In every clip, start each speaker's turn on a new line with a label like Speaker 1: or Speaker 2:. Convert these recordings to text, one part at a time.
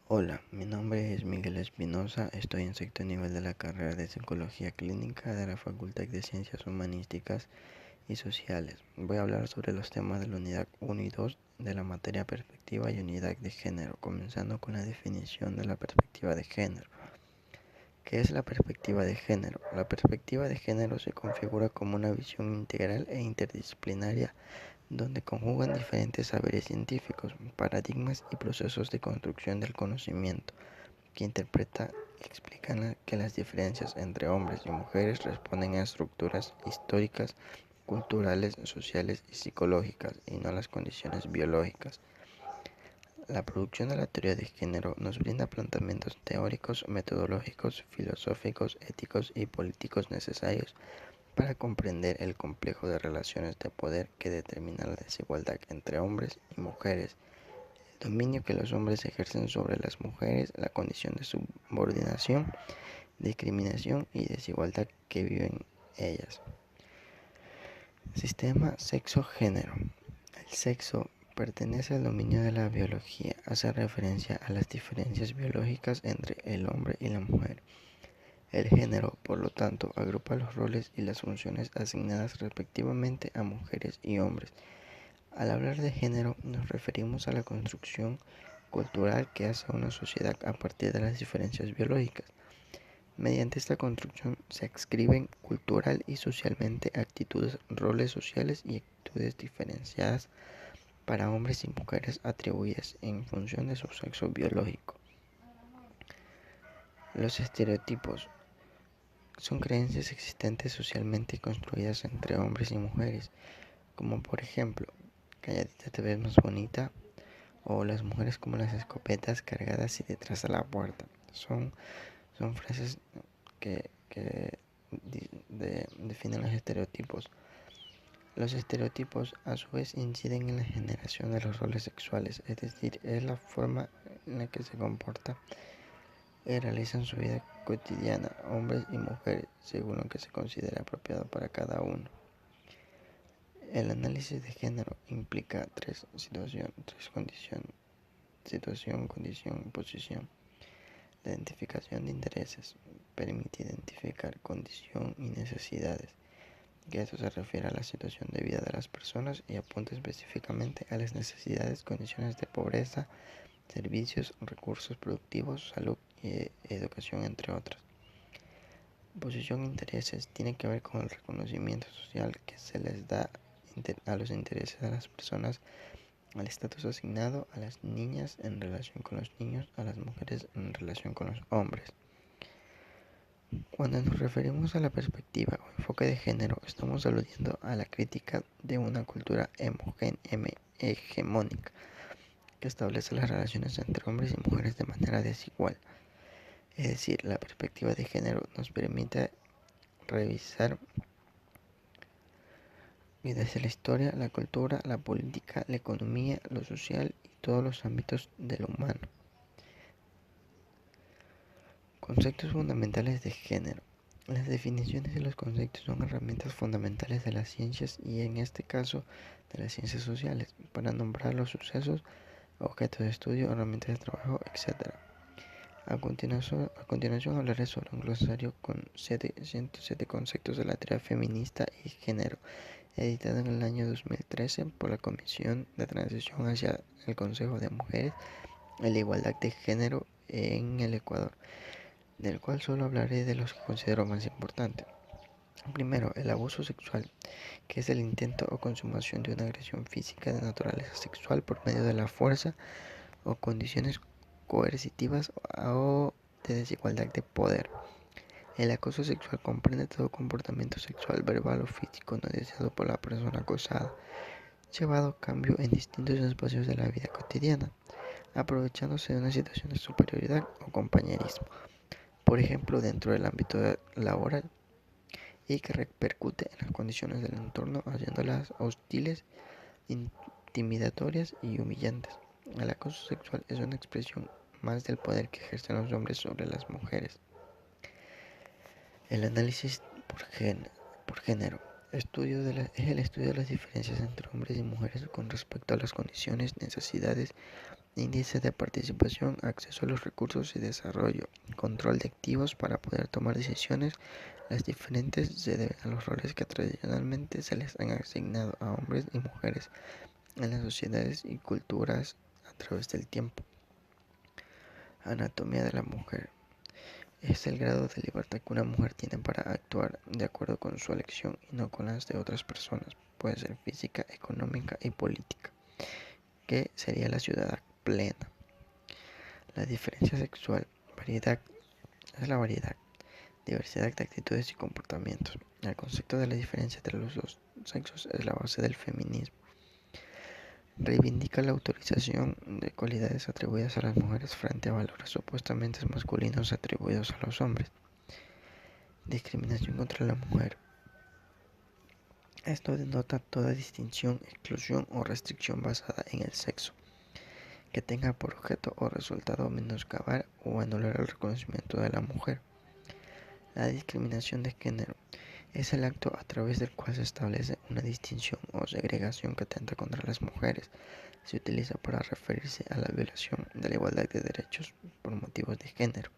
Speaker 1: Hola, mi nombre es Miguel Espinosa, estoy en sexto nivel de la carrera de Psicología Clínica de la Facultad de Ciencias Humanísticas y Sociales. Voy a hablar sobre los temas de la unidad 1 y 2 de la materia perspectiva y unidad de género, comenzando con la definición de la perspectiva de género. ¿Qué es la perspectiva de género? La perspectiva de género se configura como una visión integral e interdisciplinaria donde conjugan diferentes saberes científicos, paradigmas y procesos de construcción del conocimiento, que interpreta y explican que las diferencias entre hombres y mujeres responden a estructuras históricas, culturales, sociales y psicológicas, y no a las condiciones biológicas. La producción de la teoría de género nos brinda planteamientos teóricos, metodológicos, filosóficos, éticos y políticos necesarios para comprender el complejo de relaciones de poder que determina la desigualdad entre hombres y mujeres, el dominio que los hombres ejercen sobre las mujeres, la condición de subordinación, discriminación y desigualdad que viven ellas. Sistema sexo-género. El sexo pertenece al dominio de la biología, hace referencia a las diferencias biológicas entre el hombre y la mujer. El género, por lo tanto, agrupa los roles y las funciones asignadas respectivamente a mujeres y hombres. Al hablar de género, nos referimos a la construcción cultural que hace una sociedad a partir de las diferencias biológicas. Mediante esta construcción se adscriben cultural y socialmente actitudes, roles sociales y actitudes diferenciadas para hombres y mujeres atribuidas en función de su sexo biológico. Los estereotipos son creencias existentes socialmente construidas entre hombres y mujeres, como por ejemplo, calladita te ves más bonita, o las mujeres como las escopetas cargadas y detrás de la puerta. Son frases que definen los estereotipos. Los estereotipos a su vez inciden en la generación de los roles sexuales, es decir, es la forma en la que se comporta y realizan su vida cotidiana, hombres y mujeres, según lo que se considera apropiado para cada uno. El análisis de género implica tres condiciones: situación, condición y posición. La identificación de intereses permite identificar condición y necesidades, que esto se refiere a la situación de vida de las personas y apunta específicamente a las necesidades, condiciones de pobreza, servicios, recursos productivos, salud y educación, entre otros. Posición e intereses tiene que ver con el reconocimiento social que se les da a los intereses de las personas, al estatus asignado a las niñas en relación con los niños, a las mujeres en relación con los hombres. Cuando nos referimos a la perspectiva o enfoque de género, estamos aludiendo a la crítica de una cultura hegemónica que establece las relaciones entre hombres y mujeres de manera desigual. Es decir, la perspectiva de género nos permite revisar y desde la historia, la cultura, la política, la economía, lo social y todos los ámbitos de lo humano. Conceptos fundamentales de género. Las definiciones de los conceptos son herramientas fundamentales de las ciencias y en este caso de las ciencias sociales para nombrar los sucesos, objetos de estudio, herramientas de trabajo, etc. A continuación hablaré sobre un glosario con 107 conceptos de la teoría feminista y género, editado en el año 2013 por la Comisión de Transición hacia el Consejo de Mujeres y la Igualdad de Género en el Ecuador, del cual solo hablaré de los que considero más importantes. Primero, el abuso sexual, que es el intento o consumación de una agresión física de naturaleza sexual por medio de la fuerza o condiciones coercitivas o de desigualdad de poder. El acoso sexual comprende todo comportamiento sexual, verbal o físico no deseado por la persona acosada, llevado a cambio en distintos espacios de la vida cotidiana, aprovechándose de una situación de superioridad o compañerismo, por ejemplo dentro del ámbito laboral, y que repercute en las condiciones del entorno, haciéndolas hostiles, intimidatorias y humillantes. El acoso sexual es una expresión más del poder que ejercen los hombres sobre las mujeres. El análisis por género es el estudio de las diferencias entre hombres y mujeres con respecto a las condiciones, necesidades índice de participación, acceso a los recursos y desarrollo, control de activos para poder tomar decisiones. Las diferentes se deben a los roles que tradicionalmente se les han asignado a hombres y mujeres en las sociedades y culturas a través del tiempo. Anatomía de la mujer. Es el grado de libertad que una mujer tiene para actuar de acuerdo con su elección y no con las de otras personas. Puede ser física, económica y política, que sería la ciudad plena. La diferencia sexual. Variedad es la variedad, diversidad de actitudes y comportamientos. El concepto de la diferencia entre los dos sexos es la base del feminismo. Reivindica la autorización de cualidades atribuidas a las mujeres frente a valores supuestamente masculinos atribuidos a los hombres. Discriminación contra la mujer. Esto denota toda distinción, exclusión o restricción basada en el sexo, que tenga por objeto o resultado menoscabar o anular el reconocimiento de la mujer. La discriminación de género es el acto a través del cual se establece una distinción o segregación que atenta contra las mujeres. Se utiliza para referirse a la violación de la igualdad de derechos por motivos de género,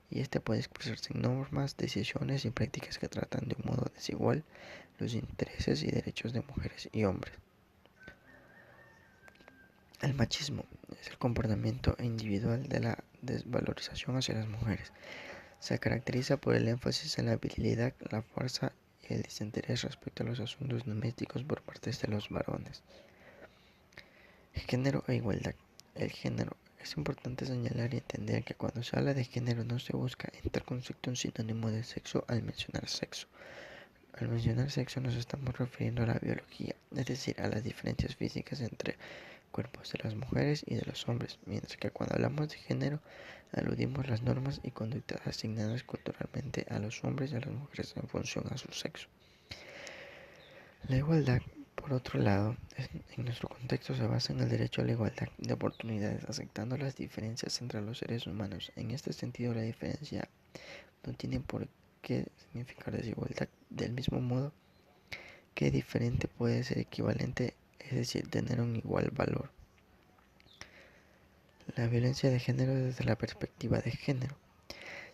Speaker 1: y este puede expresarse en normas, decisiones y prácticas que tratan de un modo desigual los intereses y derechos de mujeres y hombres. El machismo es el comportamiento individual de la desvalorización hacia las mujeres. Se caracteriza por el énfasis en la virilidad, la fuerza y el desinterés respecto a los asuntos domésticos por parte de los varones. Género e igualdad. El género. Es importante señalar y entender que cuando se habla de género no se busca en tal concepto un sinónimo de sexo al mencionar sexo. Al mencionar sexo nos estamos refiriendo a la biología, es decir, a las diferencias físicas entre cuerpos de las mujeres y de los hombres, mientras que cuando hablamos de género aludimos las normas y conductas asignadas culturalmente a los hombres y a las mujeres en función a su sexo. La igualdad, por otro lado, en nuestro contexto se basa en el derecho a la igualdad de oportunidades, aceptando las diferencias entre los seres humanos. En este sentido, la diferencia no tiene por qué significar desigualdad, del mismo modo que diferente puede ser equivalente, es decir, tener un igual valor. La violencia de género desde la perspectiva de género.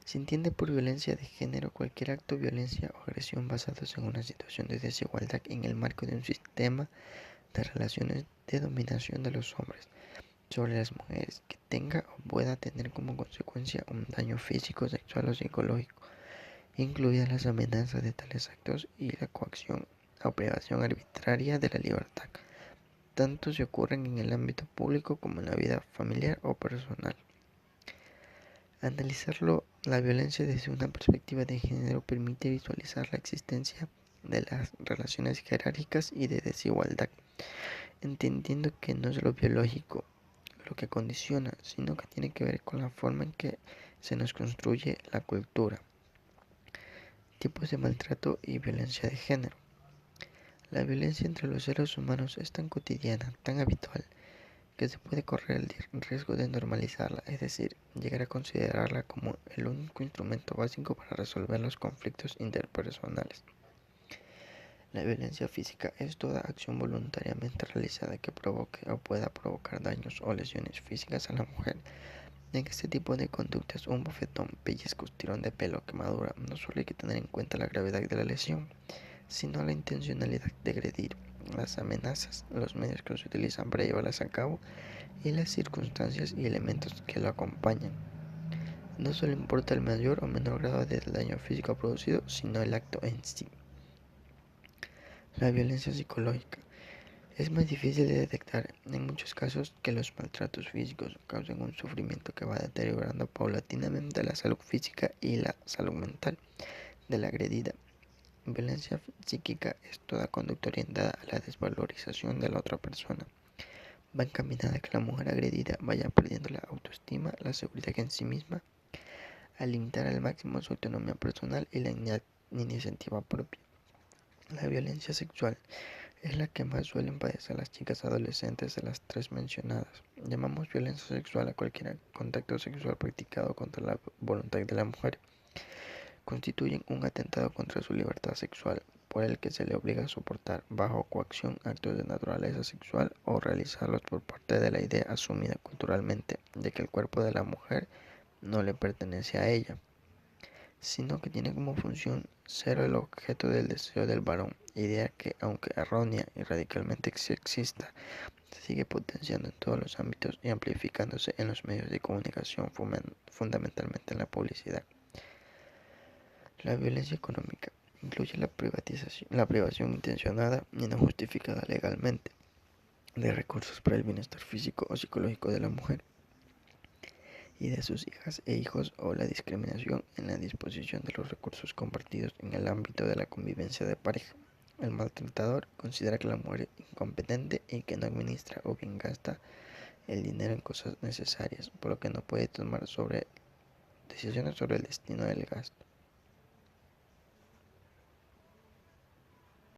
Speaker 1: Se entiende por violencia de género cualquier acto, violencia o agresión basados en una situación de desigualdad en el marco de un sistema de relaciones de dominación de los hombres sobre las mujeres que tenga o pueda tener como consecuencia un daño físico, sexual o psicológico, incluidas las amenazas de tales actos y la coacción o privación arbitraria de la libertad, tanto si ocurren en el ámbito público como en la vida familiar o personal. Analizarlo, la violencia desde una perspectiva de género permite visualizar la existencia de las relaciones jerárquicas y de desigualdad, entendiendo que no es lo biológico lo que condiciona, sino que tiene que ver con la forma en que se nos construye la cultura. Tipos de maltrato y violencia de género. La violencia entre los seres humanos es tan cotidiana, tan habitual, que se puede correr el riesgo de normalizarla, es decir, llegar a considerarla como el único instrumento básico para resolver los conflictos interpersonales. La violencia física es toda acción voluntariamente realizada que provoque o pueda provocar daños o lesiones físicas a la mujer. En este tipo de conductas, un bofetón, pellizcos, tirón de pelo, quemadura, no solo hay que tener en cuenta la gravedad de la lesión, sino la intencionalidad de agredir, las amenazas, los medios que se utilizan para llevarlas a cabo y las circunstancias y elementos que lo acompañan. No solo importa el mayor o menor grado de daño físico producido, sino el acto en sí. La violencia psicológica. Es más difícil de detectar en muchos casos que los maltratos físicos causan un sufrimiento que va deteriorando paulatinamente la salud física y la salud mental de la agredida. Violencia psíquica es toda conducta orientada a la desvalorización de la otra persona. Va encaminada a que la mujer agredida vaya perdiendo la autoestima, la seguridad en sí misma, a limitar al máximo su autonomía personal y la iniciativa propia. La violencia sexual es la que más suelen padecer las chicas adolescentes de las tres mencionadas. Llamamos violencia sexual a cualquier contacto sexual practicado contra la voluntad de la mujer. Constituyen un atentado contra su libertad sexual. por el que se le obliga a soportar bajo coacción actos de naturaleza sexual o realizarlos por parte de la idea asumida culturalmente de que el cuerpo de la mujer no le pertenece a ella, sino que tiene como función ser el objeto del deseo del varón, idea que, aunque errónea y radicalmente sexista, se sigue potenciando en todos los ámbitos y amplificándose en los medios de comunicación, fundamentalmente en la publicidad. La violencia económica incluye la privación intencionada y no justificada legalmente de recursos para el bienestar físico o psicológico de la mujer y de sus hijas e hijos, o la discriminación en la disposición de los recursos compartidos en el ámbito de la convivencia de pareja. El maltratador considera que la mujer es incompetente y que no administra o bien gasta el dinero en cosas necesarias, por lo que no puede tomar decisiones sobre el destino del gasto.